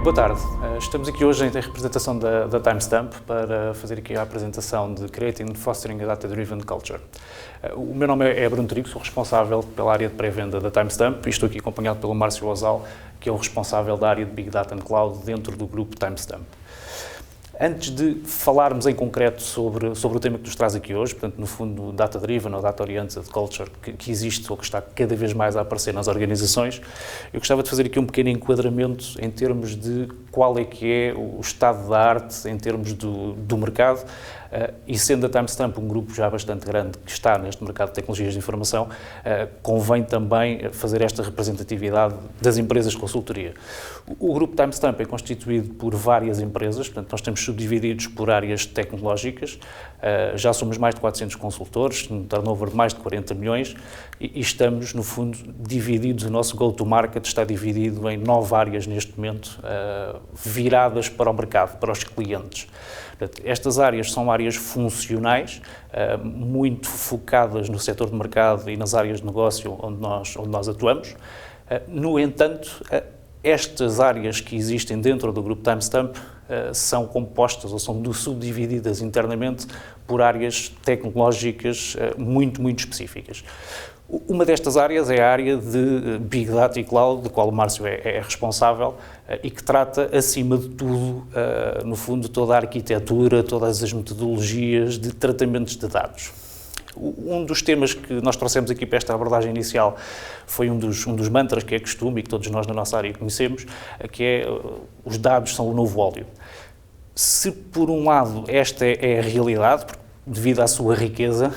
Boa tarde. Estamos aqui hoje em representação da Timestamp para fazer aqui a apresentação de Creating and Fostering a Data-Driven Culture. O meu nome é Bruno Trigo, sou responsável pela área de pré-venda da Timestamp e estou aqui acompanhado pelo Márcio Osal, que é o responsável da área de Big Data and Cloud dentro do grupo Timestamp. Antes de falarmos em concreto sobre o tema que nos traz aqui hoje, portanto, no fundo, Data-Driven ou Data-Oriented Culture, que existe ou que está cada vez mais a aparecer nas organizações, eu gostava de fazer aqui um pequeno enquadramento em termos de qual é que é o estado da arte em termos do mercado, e sendo a Timestamp um grupo já bastante grande que está neste mercado de tecnologias de informação, convém também fazer esta representatividade das empresas de consultoria. O grupo Timestamp é constituído por várias empresas, portanto, nós temos subdivididos por áreas tecnológicas, já somos mais de 400 consultores, um turnover de mais de 40 milhões e estamos, no fundo, divididos, o nosso go-to-market está dividido em 9 áreas neste momento, viradas para o mercado, para os clientes. Portanto, estas áreas são áreas funcionais, muito focadas no setor de mercado e nas áreas de negócio onde nós atuamos. No entanto, estas áreas que existem dentro do grupo Timestamp são compostas ou são subdivididas internamente por áreas tecnológicas muito específicas. Uma destas áreas é a área de Big Data e Cloud, da qual o Márcio é responsável e que trata, acima de tudo, no fundo, toda a arquitetura, todas as metodologias de tratamentos de dados. Um dos temas que nós trouxemos aqui para esta abordagem inicial foi um dos mantras que é costume e que todos nós na nossa área conhecemos, que é os dados são o novo óleo. Se, por um lado, esta é a realidade, devido à sua riqueza,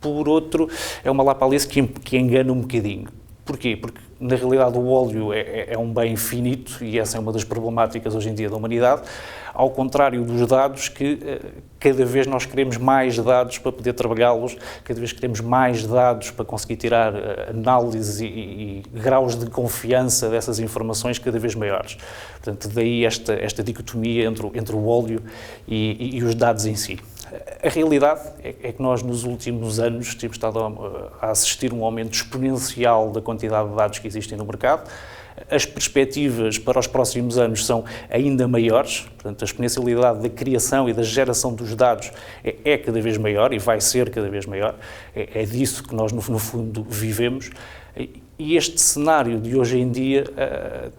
por outro, é uma lapalice que engana um bocadinho. Porquê? Porque, na realidade, o óleo é um bem finito e essa é uma das problemáticas hoje em dia da humanidade, ao contrário dos dados que cada vez nós queremos mais dados para poder trabalhá-los, cada vez queremos mais dados para conseguir tirar análises e graus de confiança dessas informações cada vez maiores. Portanto, daí esta dicotomia entre o óleo e os dados em si. A realidade é que nós, nos últimos anos, temos estado a assistir um aumento exponencial da quantidade de dados que existem no mercado. As perspectivas para os próximos anos são ainda maiores, portanto, a exponencialidade da criação e da geração dos dados é cada vez maior e vai ser cada vez maior. É disso que nós, no fundo, vivemos. E este cenário de hoje em dia,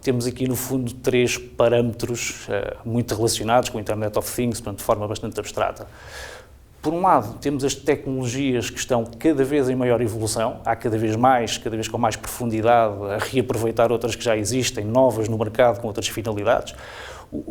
temos aqui, no fundo, 3 parâmetros muito relacionados com o Internet of Things, portanto, de forma bastante abstrata. Por um lado, temos as tecnologias que estão cada vez em maior evolução, há cada vez com mais profundidade, a reaproveitar outras que já existem, novas no mercado com outras finalidades.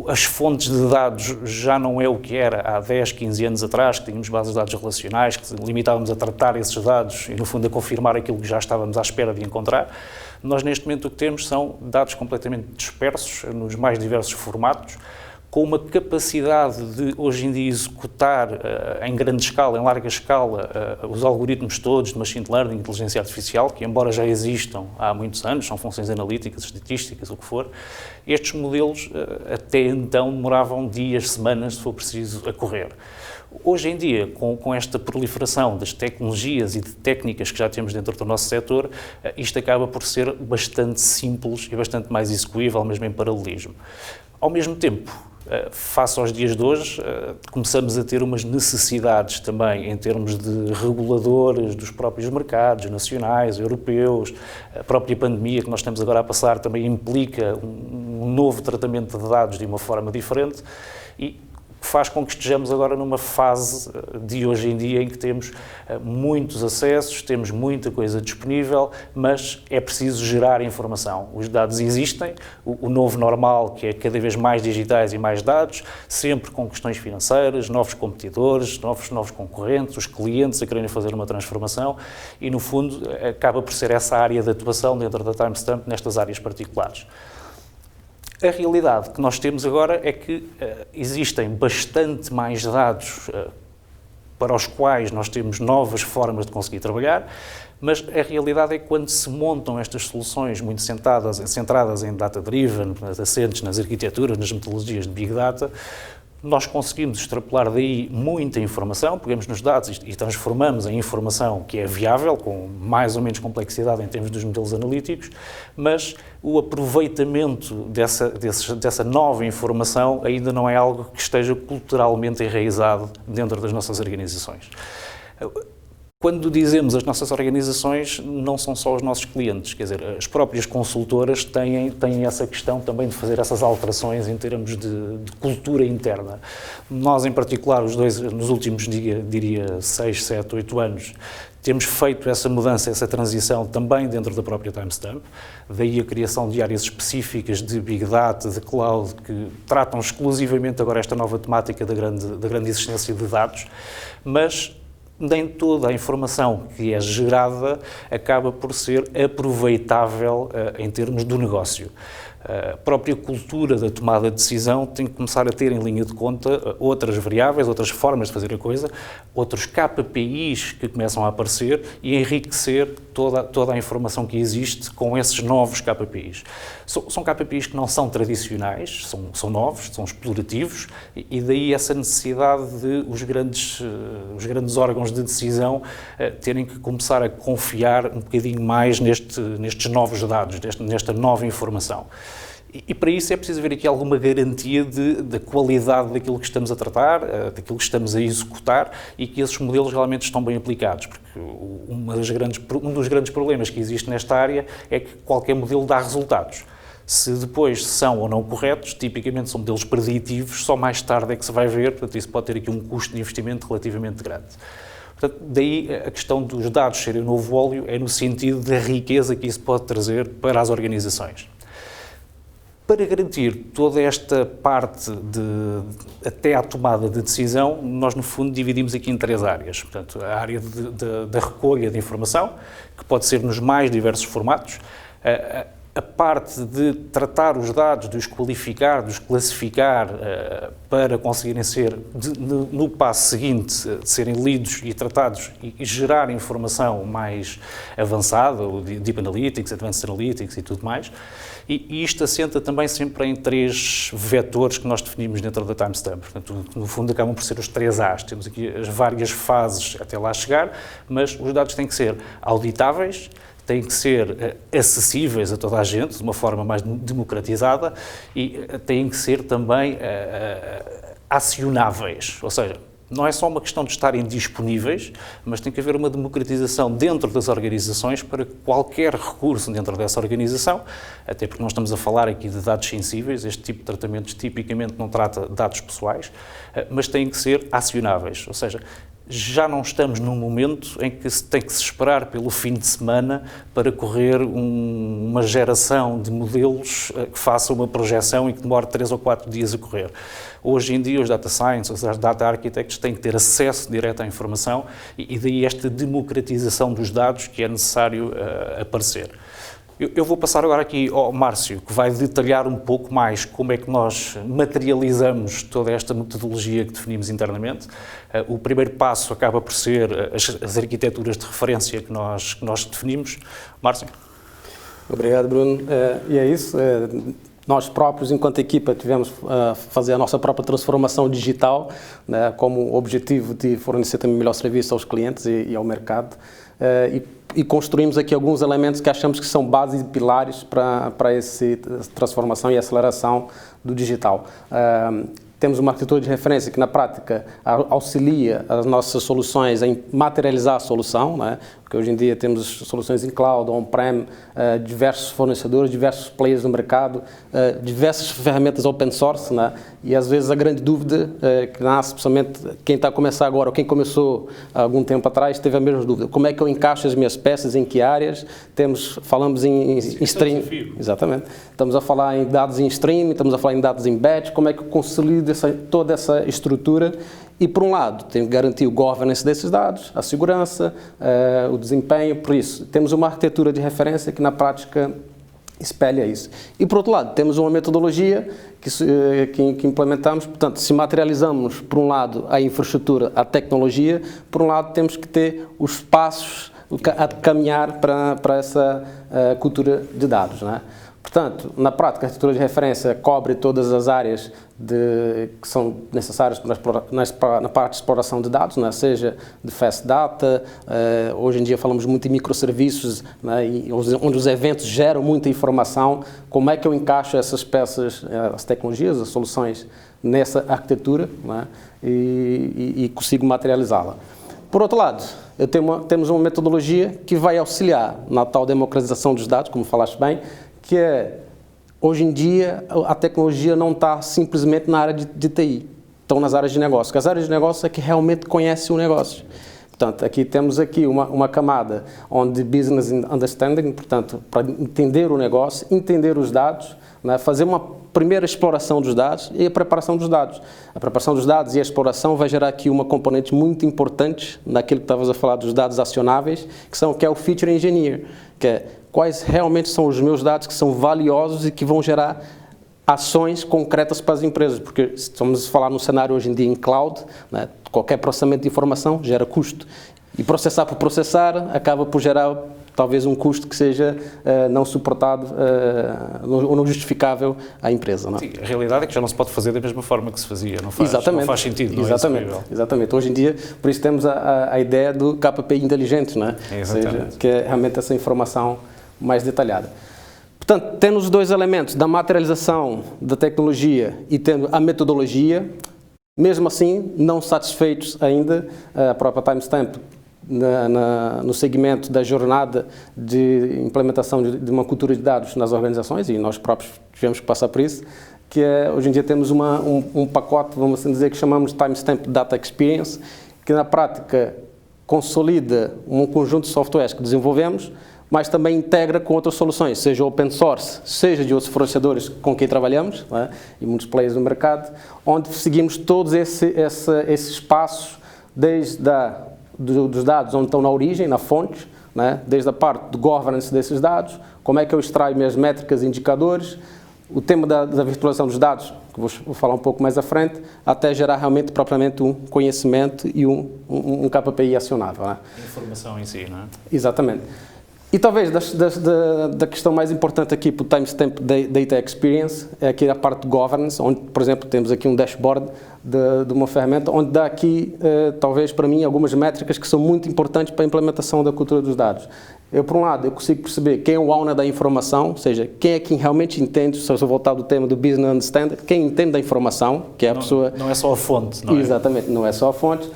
As fontes de dados já não é o que era há 10, 15 anos atrás, que tínhamos bases de dados relacionais, que limitávamos a tratar esses dados e, no fundo, a confirmar aquilo que já estávamos à espera de encontrar. Nós, neste momento, o que temos são dados completamente dispersos, nos mais diversos formatos, com uma capacidade de, hoje em dia, executar em grande escala, em larga escala, os algoritmos todos de machine learning, inteligência artificial, que, embora já existam há muitos anos, são funções analíticas, estatísticas, o que for, estes modelos, até então, demoravam dias, semanas, se for preciso, a correr. Hoje em dia, com esta proliferação das tecnologias e de técnicas que já temos dentro do nosso setor, isto acaba por ser bastante simples e bastante mais execuível, mesmo em paralelismo. Ao mesmo tempo, face aos dias de hoje, começamos a ter umas necessidades também em termos de reguladores dos próprios mercados nacionais, europeus. A própria pandemia que nós estamos agora a passar também implica um novo tratamento de dados de uma forma diferente e faz com que estejamos agora numa fase de hoje em dia em que temos muitos acessos, temos muita coisa disponível, mas é preciso gerar informação. Os dados existem, o novo normal, que é cada vez mais digitais e mais dados, sempre com questões financeiras, novos competidores, novos concorrentes, os clientes a quererem fazer uma transformação e, no fundo, acaba por ser essa área de atuação dentro da Timestamp nestas áreas particulares. A realidade que nós temos agora é que existem bastante mais dados para os quais nós temos novas formas de conseguir trabalhar, mas a realidade é que quando se montam estas soluções muito centradas em data-driven, assentes nas arquiteturas, nas metodologias de Big Data, Nós conseguimos extrapolar daí muita informação, pegamos nos dados e transformamos em informação que é viável, com mais ou menos complexidade em termos dos modelos analíticos, mas o aproveitamento dessa nova informação ainda não é algo que esteja culturalmente enraizado dentro das nossas organizações. Quando dizemos as nossas organizações, não são só os nossos clientes, quer dizer, as próprias consultoras têm essa questão também de fazer essas alterações em termos de cultura interna. Nós, em particular, os dois, nos últimos, diria, 6, 7, 8 anos, temos feito essa mudança, essa transição também dentro da própria Timestamp, daí a criação de áreas específicas de Big Data, de Cloud, que tratam exclusivamente agora esta nova temática da grande existência de dados, mas nem toda a informação que é gerada acaba por ser aproveitável em termos do negócio. A própria cultura da tomada de decisão tem que começar a ter em linha de conta outras variáveis, outras formas de fazer a coisa, outros KPIs que começam a aparecer e enriquecer toda a informação que existe com esses novos KPIs. São KPIs que não são tradicionais, são novos, são explorativos e daí essa necessidade de os grandes órgãos de decisão terem que começar a confiar um bocadinho mais nestes novos dados, nesta nova informação. E para isso é preciso ver aqui alguma garantia da qualidade daquilo que estamos a tratar, daquilo que estamos a executar e que esses modelos realmente estão bem aplicados, porque um dos grandes problemas que existe nesta área é que qualquer modelo dá resultados. Se depois são ou não corretos, tipicamente são modelos preditivos, só mais tarde é que se vai ver, portanto isso pode ter aqui um custo de investimento relativamente grande. Portanto, daí a questão dos dados serem o novo óleo é no sentido da riqueza que isso pode trazer para as organizações. Para garantir toda esta parte até à tomada de decisão, nós no fundo dividimos aqui em 3 áreas. Portanto, a área da recolha de informação, que pode ser nos mais diversos formatos, a parte de tratar os dados, de os qualificar, de os classificar para conseguirem ser, no passo seguinte, serem lidos e tratados e gerar informação mais avançada, o Deep Analytics, Advanced Analytics e tudo mais. E isto assenta também sempre em 3 vetores que nós definimos dentro da Timestamp. Portanto, no fundo, acabam por ser os 3 As. Temos aqui as várias fases até lá chegar, mas os dados têm que ser auditáveis, têm que ser acessíveis a toda a gente, de uma forma mais democratizada, e têm que ser também acionáveis, ou seja, não é só uma questão de estarem disponíveis, mas tem que haver uma democratização dentro das organizações para que qualquer recurso dentro dessa organização, até porque nós estamos a falar aqui de dados sensíveis, este tipo de tratamentos tipicamente não trata dados pessoais, mas têm que ser acionáveis, ou seja, já não estamos num momento em que se tem que se esperar pelo fim de semana para correr uma geração de modelos que faça uma projeção e que demore 3 ou 4 dias a correr. Hoje em dia, os data science, os data architects têm que ter acesso direto à informação e daí esta democratização dos dados que é necessário aparecer. Eu vou passar agora aqui ao Márcio, que vai detalhar um pouco mais como é que nós materializamos toda esta metodologia que definimos internamente. O primeiro passo acaba por ser as arquiteturas de referência que nós definimos. Márcio? Obrigado, Bruno. E é isso. Nós próprios, enquanto equipa, tivemos a fazer a nossa própria transformação digital, né, como objetivo de fornecer também melhor serviço aos clientes e ao mercado. E construímos aqui alguns elementos que achamos que são bases e pilares para essa transformação e aceleração do digital. Temos uma arquitetura de referência que, na prática, auxilia as nossas soluções em materializar a solução, né? Porque hoje em dia temos soluções em cloud, on-prem, diversos fornecedores, diversos players no mercado, diversas ferramentas open source, né? E às vezes a grande dúvida que nasce, principalmente quem está a começar agora ou quem começou há algum tempo atrás, teve a mesma dúvida. Como é que eu encaixo as minhas peças, em que áreas? Falamos em stream. Exatamente. Estamos a falar em dados em stream, estamos a falar em dados em batch, como é que eu consolido toda essa estrutura? E, por um lado, tem que garantir o governance desses dados, a segurança, o desempenho, por isso, temos uma arquitetura de referência que, na prática, espelha isso. E, por outro lado, temos uma metodologia que implementamos, portanto, se materializamos, por um lado, a infraestrutura, a tecnologia, por um lado, temos que ter os passos a caminhar para essa cultura de dados, não é? Portanto, na prática, a arquitetura de referência cobre todas as áreas que são necessárias na parte de exploração de dados, né? Seja de fast data, hoje em dia falamos muito em microserviços, né? Onde os eventos geram muita informação. Como é que eu encaixo essas peças, as tecnologias, as soluções nessa arquitetura, né? e consigo materializá-la. Por outro lado, temos uma metodologia que vai auxiliar na tal democratização dos dados, como falaste bem, que hoje em dia, a tecnologia não está simplesmente na área de TI, estão nas áreas de negócio, porque as áreas de negócio é que realmente conhecem o negócio. Portanto, temos uma camada onde business understanding, portanto, para entender o negócio, entender os dados, né, fazer uma primeira exploração dos dados e a preparação dos dados. A preparação dos dados e a exploração vai gerar aqui uma componente muito importante naquilo que estavas a falar dos dados acionáveis, que é o feature engineer, que é quais realmente são os meus dados que são valiosos e que vão gerar ações concretas para as empresas, porque estamos a falar no cenário hoje em dia em cloud, né, qualquer processamento de informação gera custo. E processar por processar acaba por gerar talvez um custo que seja não suportado ou não justificável à empresa. Não? Sim, a realidade é que já não se pode fazer da mesma forma que se fazia, não faz sentido. Não exatamente. Hoje em dia, por isso temos a ideia do KPI inteligente, né? Ou seja, que é realmente essa informação mais detalhada. Portanto, tendo os dois elementos da materialização da tecnologia e tendo a metodologia, mesmo assim, não satisfeitos ainda, a própria Timestamp, no segmento da jornada de implementação de uma cultura de dados nas organizações, e nós próprios tivemos que passar por isso, que hoje em dia temos um pacote, vamos assim dizer, que chamamos de Timestamp Data Experience, que na prática consolida um conjunto de softwares que desenvolvemos, mas também integra com outras soluções, seja open source, seja de outros fornecedores com quem trabalhamos, né, e muitos players no mercado, onde seguimos todos esses passos, desde dos dados onde estão na origem, na fonte, né, desde a parte de governance desses dados, como é que eu extraio minhas métricas e indicadores, o tema da virtualização dos dados, que vou falar um pouco mais à frente, até gerar realmente propriamente um conhecimento e um KPI acionável. Né? Informação em si, não é? Exatamente. E talvez da questão mais importante aqui para o Timestamp Data Experience é aqui a parte de governance, onde, por exemplo, temos aqui um dashboard de uma ferramenta, onde dá aqui, talvez para mim, algumas métricas que são muito importantes para a implementação da cultura dos dados. Por um lado, eu consigo perceber quem é o owner da informação, ou seja, quem é quem realmente entende, se eu voltar do tema do business understanding, quem entende da informação, que é a pessoa... Não é só a fonte, não é? Exatamente, não é só a fonte.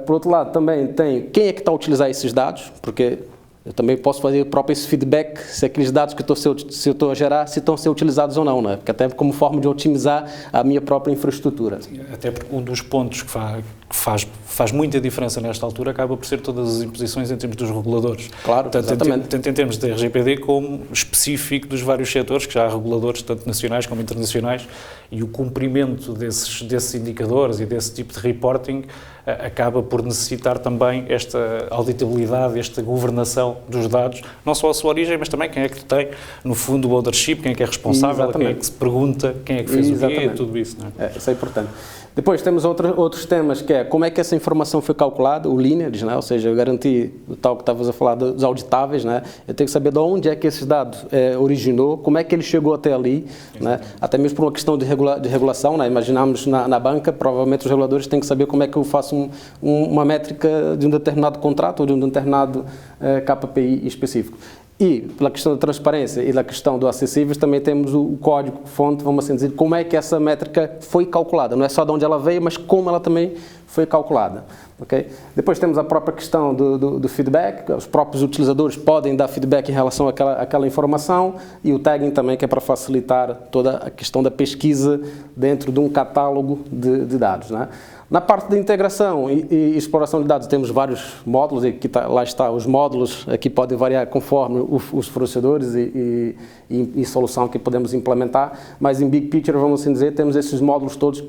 Por outro lado, também tem quem é que está a utilizar esses dados, porque... eu também posso fazer o próprio esse feedback se aqueles dados que eu estou a gerar se estão a ser utilizados ou não, né? Porque até como forma de otimizar a minha própria infraestrutura. Até porque um dos pontos que faz muita diferença nesta altura acaba por ser todas as imposições em termos dos reguladores. Claro, exatamente. Tanto em termos da RGPD como específico dos vários setores, que já há reguladores tanto nacionais como internacionais, e o cumprimento desses indicadores e desse tipo de reporting acaba por necessitar também esta auditabilidade, esta governação dos dados, não só a sua origem, mas também quem é que tem, no fundo, o ownership, quem é que é responsável, quem é que se pergunta, quem é que fez o quê, tudo isso. Não é? Isso é importante. Depois temos outros temas, que é como é que essa informação foi calculada, o lineage, né? Ou seja, eu garanti o tal que estavas a falar dos auditáveis, né? Eu tenho que saber de onde é que esses dados originou, como é que ele chegou até ali, né? Até mesmo por uma questão de regulação, né? Imaginamos na banca, provavelmente os reguladores têm que saber como é que eu faço uma métrica de um determinado contrato ou de um determinado KPI específico. E, pela questão da transparência e da questão do acessíveis, também temos o código-fonte, vamos assim dizer, como é que essa métrica foi calculada. Não é só de onde ela veio, mas como ela também foi calculada. Okay? Depois temos a própria questão do feedback, os próprios utilizadores podem dar feedback em relação àquela informação, e o tagging também, que é para facilitar toda a questão da pesquisa dentro de um catálogo de dados. Né? Na parte de integração e exploração de dados, temos vários módulos, e lá está, os módulos aqui podem variar conforme os fornecedores e solução que podemos implementar, mas em Big Picture, vamos assim dizer, temos esses módulos todos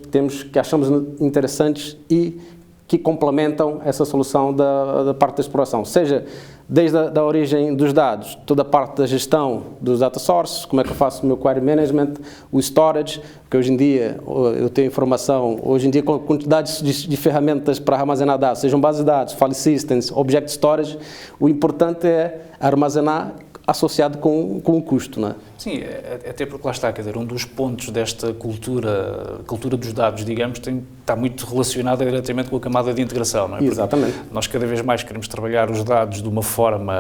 que achamos interessantes e que complementam essa solução da parte da exploração, seja desde a origem dos dados, toda a parte da gestão dos data sources, como é que eu faço o meu query management, o storage, porque hoje em dia eu tenho informação, hoje em dia com quantidades de ferramentas para armazenar dados, sejam bases de dados, file systems, object storage, o importante é armazenar associado com o custo, não é? Sim, até porque lá está, quer dizer, um dos pontos desta cultura dos dados, digamos, está muito relacionada diretamente com a camada de integração, não é? Porque Exatamente. nós cada vez mais queremos trabalhar os dados de uma forma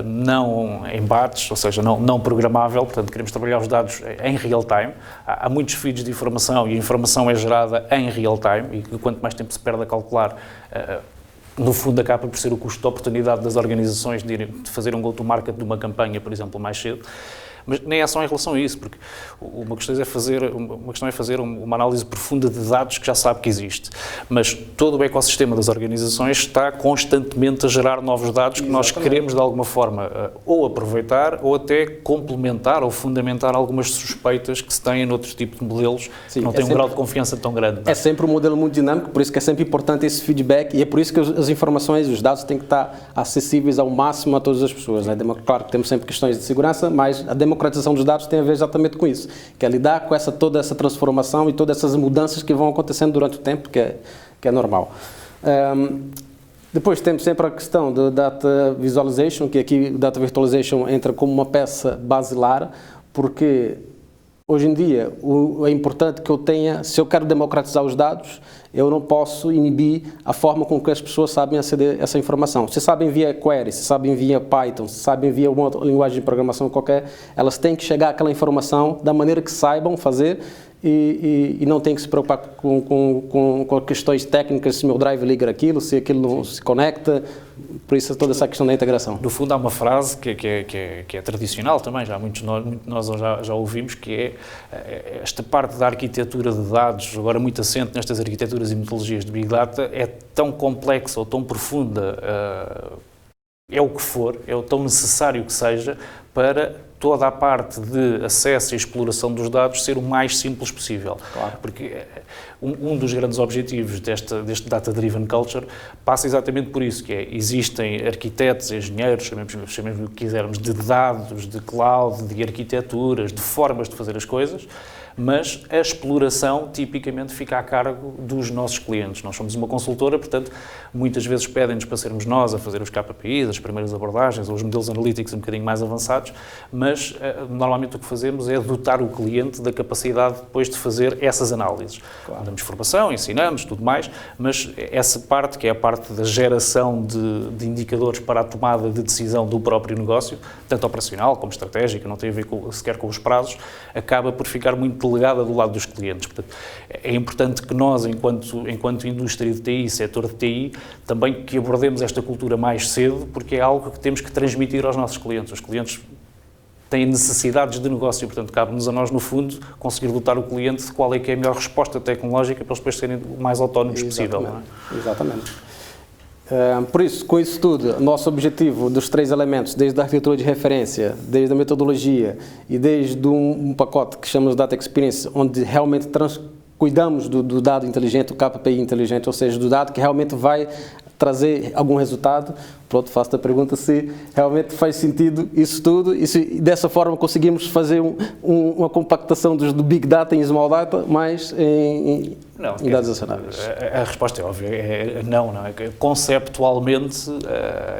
não em batches, ou seja, não programável, portanto queremos trabalhar os dados em real time. Há muitos feeds de informação e a informação é gerada em real time e quanto mais tempo se perde a calcular, no fundo acaba por ser o custo de oportunidade das organizações de fazer um go-to-market de uma campanha, por exemplo, mais cedo. Mas nem é só em relação a isso, porque uma questão é fazer uma análise profunda de dados que já sabe que existe. Mas todo o ecossistema das organizações está constantemente a gerar novos dados que nós queremos, de alguma forma, ou aproveitar, ou até complementar ou fundamentar algumas suspeitas que se têm noutros tipos de modelos. Sim, que não têm um grau de confiança tão grande. É sempre um modelo muito dinâmico, por isso que é sempre importante esse feedback e é por isso que as informações, os dados têm que estar acessíveis ao máximo a todas as pessoas, né? Claro que temos sempre questões de segurança, mas a democratização dos dados tem a ver exatamente com isso, que é lidar com toda essa transformação e todas essas mudanças que vão acontecendo durante o tempo, que é normal. Depois temos sempre a questão do Data Visualization, que aqui o Data Virtualization entra como uma peça basilar, porque hoje em dia é importante que eu tenha, se eu quero democratizar os dados, eu não posso inibir a forma com que as pessoas sabem aceder a essa informação. Se sabem via query, se sabem via Python, se sabem via uma outra linguagem de programação qualquer, elas têm que chegar àquela informação da maneira que saibam fazer e não têm que se preocupar com questões técnicas, se meu drive liga aquilo, se aquilo não se conecta, por isso toda essa questão da integração. No fundo há uma frase que é tradicional também, muitos de nós já ouvimos, que é esta parte da arquitetura de dados, agora muito assente nestas arquiteturas e metodologias de Big Data, é tão complexa ou tão profunda, é o que for, é o tão necessário que seja para toda a parte de acesso e exploração dos dados ser o mais simples possível. Claro. Porque um dos grandes objetivos deste Data-Driven Culture passa exatamente por isso, que é, existem arquitetos, engenheiros, chamemos o que quisermos, de dados, de cloud, de arquiteturas, de formas de fazer as coisas, mas a exploração tipicamente fica a cargo dos nossos clientes. Nós somos uma consultora, portanto, muitas vezes pedem-nos para sermos nós a fazer os KPIs, as primeiras abordagens, ou os modelos analíticos um bocadinho mais avançados, mas normalmente o que fazemos é dotar o cliente da capacidade depois de fazer essas análises. Claro. Damos formação, ensinamos, tudo mais, mas essa parte, que é a parte da geração de indicadores para a tomada de decisão do próprio negócio, tanto operacional como estratégica, não tem a ver sequer com os prazos, acaba por ficar muito delegada do lado dos clientes. Portanto, é importante que nós, enquanto indústria de TI, setor de TI, também que abordemos esta cultura mais cedo, porque é algo que temos que transmitir aos nossos clientes. Os clientes têm necessidades de negócio, portanto, cabe-nos a nós, no fundo, conseguir dotar o cliente de qual é que é a melhor resposta tecnológica para eles depois serem o mais autónomos possível. Não é? Exatamente. Por isso, com isso tudo, nosso objetivo dos 3 elementos, desde a arquitetura de referência, desde a metodologia e desde um pacote que chamamos de Data Experience, onde realmente cuidamos do dado inteligente, do KPI inteligente, ou seja, do dado que realmente vai trazer algum resultado. Pronto, faço a pergunta se realmente faz sentido isso tudo e se dessa forma conseguimos fazer uma compactação do Big Data em Small Data, mas em dados acionáveis. A resposta é óbvia, não é? Conceptualmente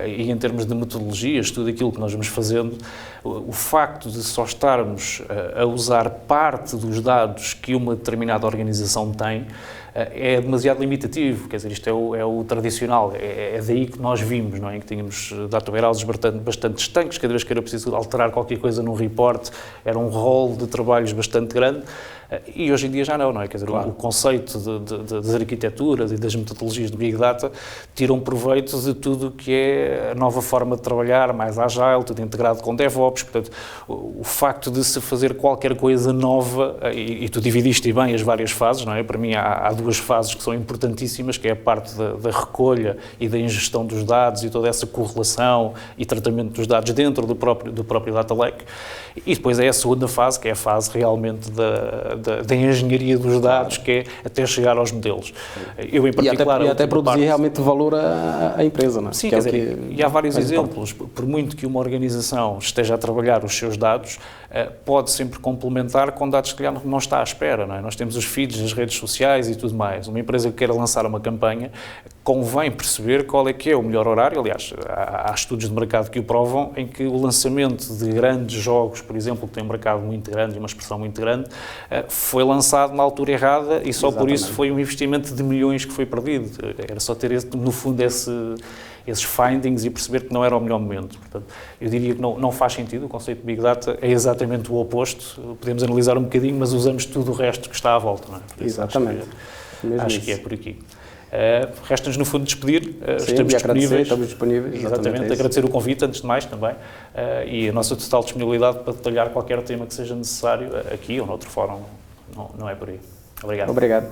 e em termos de metodologias, tudo aquilo que nós vamos fazendo, o facto de só estarmos a usar parte dos dados que uma determinada organização tem, é demasiado limitativo, quer dizer, isto é o tradicional, é daí que nós vimos, não é? Em que tínhamos data warehouses bastante estanques, cada vez que era preciso alterar qualquer coisa num report, era um rol de trabalhos bastante grande, e hoje em dia já não é? Quer dizer, claro. O conceito das arquiteturas e das metodologias de Big Data tiram proveito de tudo que é a nova forma de trabalhar, mais agile, tudo integrado com DevOps, portanto, o facto de se fazer qualquer coisa nova, e tu dividiste bem as várias fases, não é? Para mim há 2 fases que são importantíssimas, que é a parte da recolha e da ingestão dos dados e toda essa correlação e tratamento dos dados dentro do próprio Data Lake, e depois é a segunda fase, que é a fase realmente da engenharia dos dados, que é até chegar aos modelos. Eu, em particular, e até produzir realmente valor à empresa, não é? Sim, quer dizer, e há vários exemplos. Por muito que uma organização esteja a trabalhar os seus dados, pode sempre complementar com dados que não está à espera, não é? Nós temos os feeds das redes sociais e tudo mais. Uma empresa que queira lançar uma campanha, convém perceber qual é que é o melhor horário. Aliás, há estudos de mercado que o provam, em que o lançamento de grandes jogos, por exemplo, que tem um mercado muito grande e uma expressão muito grande, foi lançado na altura errada e só por isso foi um investimento de milhões que foi perdido. Era só ter, no fundo, esses findings e perceber que não era o melhor momento. Portanto, eu diria que não faz sentido. O conceito de Big Data é exatamente o oposto. Podemos analisar um bocadinho, mas usamos tudo o resto que está à volta. Não é? Por isso, exatamente. Acho que é por aqui. Resta-nos, no fundo, despedir. Sim, estamos disponíveis. Exatamente. Agradecer o convite, antes de mais, também. E a nossa total disponibilidade para detalhar qualquer tema que seja necessário aqui ou noutro fórum. Não é por aí. Obrigado. Obrigado.